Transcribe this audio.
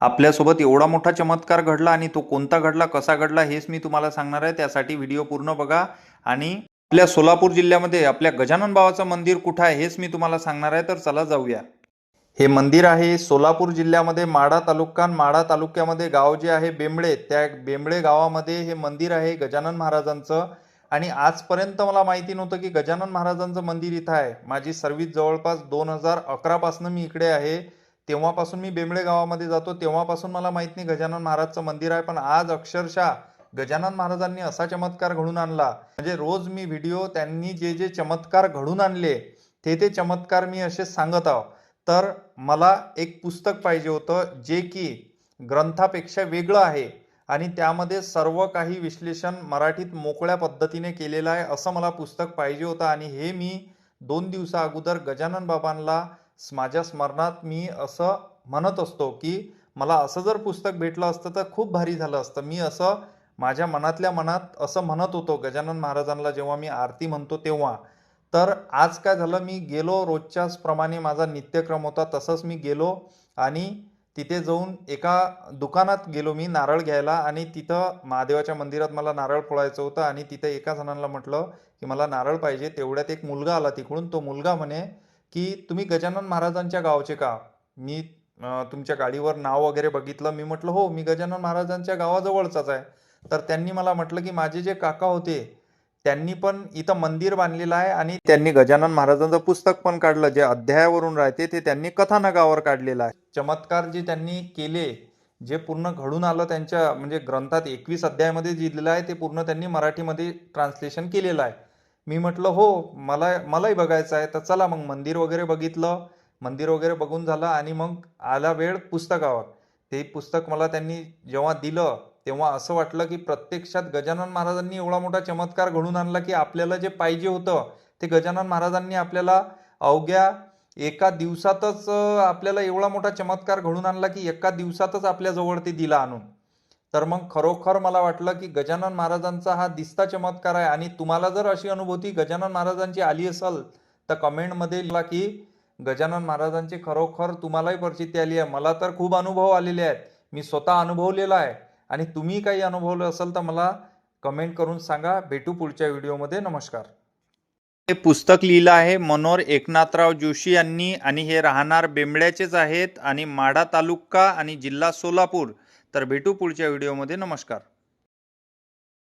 आपल्यासोबत एवढा मोठा चमत्कार घडला आणि तो कोणता घडला, कसा घडला हेच मी तुम्हाला सांगणार आहे. त्यासाठी व्हिडिओ पूर्ण बघा. आणि आपल्या सोलापूर जिल्ह्यामध्ये आपल्या गजानन बाबाचं मंदिर कुठं आहे हेच मी तुम्हाला सांगणार आहे. तर चला जाऊया. हे मंदिर आहे सोलापूर जिल्ह्यामध्ये माढा तालुका. माढा तालुक्यामध्ये गाव जे आहे बेंबळे, त्या बेंबळे गावामध्ये हे मंदिर आहे गजानन महाराजांचं. आणि आजपर्यंत मला माहिती नव्हतं की गजानन महाराजांचं मंदिर इथं आहे. माझी सर्व्हिस जवळपास 2011 पासून मी इकडे आहे. तेव्हापासून मी बेंबळे गावामध्ये जातो, तेव्हापासून मला माहित नाही गजानन महाराजचं मंदिर आहे. पण आज अक्षरशः गजानन महाराजांनी असा चमत्कार घडून आणला, म्हणजे रोज मी व्हिडिओ त्यांनी जे जे चमत्कार घडून आणले ते चमत्कार मी असे सांगत आहो. तर मला एक पुस्तक पाहिजे होतं जे की ग्रंथापेक्षा वेगळं आहे आणि त्यामध्ये सर्व काही विश्लेषण मराठीत मोकळ्या पद्धतीने केलेलं आहे, असं मला पुस्तक पाहिजे होतं. आणि हे मी 2 दिवसा अगोदर गजानन बाबांना माझ्या स्मरणात मी असं म्हणत असतो की मला असं जर पुस्तक भेटलं असतं तर खूप भारी झालं असतं. मी असं माझ्या मनातल्या मनात असं म्हणत होतो गजानन महाराजांना जेव्हा मी आरती म्हणतो तेव्हा. तर आज काय झालं, मी गेलो रोजच्याच प्रमाणे माझा नित्यक्रम होता तसंच मी गेलो आणि तिथे जाऊन एका दुकानात गेलो मी नारळ घ्यायला. आणि तिथं महादेवाच्या मंदिरात मला नारळ फोडायचं होतं आणि तिथं एका जणांना म्हटलं की मला नारळ पाहिजे. तेवढ्यात एक मुलगा आला तिकडून. तो मुलगा म्हणे की तुम्ही गजानन महाराजांच्या गावचे का? मी तुमच्या गाडीवर नाव वगैरे बघितलं. मी म्हटलं हो, मी गजानन महाराजांच्या गावाजवळचाच आहे. तर त्यांनी मला म्हटलं की माझे जे काका होते त्यांनी पण इथं मंदिर बांधलेलं आहे आणि त्यांनी गजानन महाराजांचं पुस्तक पण काढलं, जे अध्यायावरून राहते ते त्यांनी कथानकावर काढलेलं आहे. चमत्कार जे त्यांनी केले, जे पूर्ण घडून आलं त्यांच्या म्हणजे ग्रंथात 21 अध्यायामध्ये जे दिलेलं आहे ते पूर्ण त्यांनी मराठीमध्ये ट्रान्सलेशन केलेलं आहे. मी म्हटलं हो, मलाही बघायचं आहे. तर चला मग मंदिर वगैरे बघितलं. मंदिर वगैरे बघून झालं आणि मग आला वेळ पुस्तकावर. ते पुस्तक मला त्यांनी जेव्हा दिलं तेव्हा असं वाटलं की प्रत्यक्षात गजानन महाराजांनी एवढा मोठा चमत्कार घडून आणला की आपल्याला जे पाहिजे होतं ते गजानन महाराजांनी आपल्याला अवघ्या एका दिवसातच आपल्याला एवढा मोठा चमत्कार घडून आणला की एका दिवसातच आपल्याजवळ ते दिला आणून. तर मग खरोखर मला वाटलं की गजानन महाराजांचा हा दिसता चमत्कार आहे. आणि तुम्हाला जर अशी अनुभूती गजानन महाराजांची आली असेल तर कमेंटमध्ये लिहा की गजानन महाराजांची खरोखर तुम्हालाही प्रचिती आली आहे. मला तर खूप अनुभव आलेले आहेत, मी स्वतः अनुभवलेला आहे. आणि तुम्ही काही अनुभवलं असेल तर मला कमेंट करून सांगा. भेटू पुढच्या व्हिडिओमध्ये. नमस्कार. हे पुस्तक लिहिलं आहे मनोहर एकनाथराव जोशी यांनी आणि हे राहणार बेंबळ्याचेच आहेत आणि माढा तालुका आणि जिल्हा सोलापूर. तर भेटू पुढच्या व्हिडिओमध्ये. नमस्कार.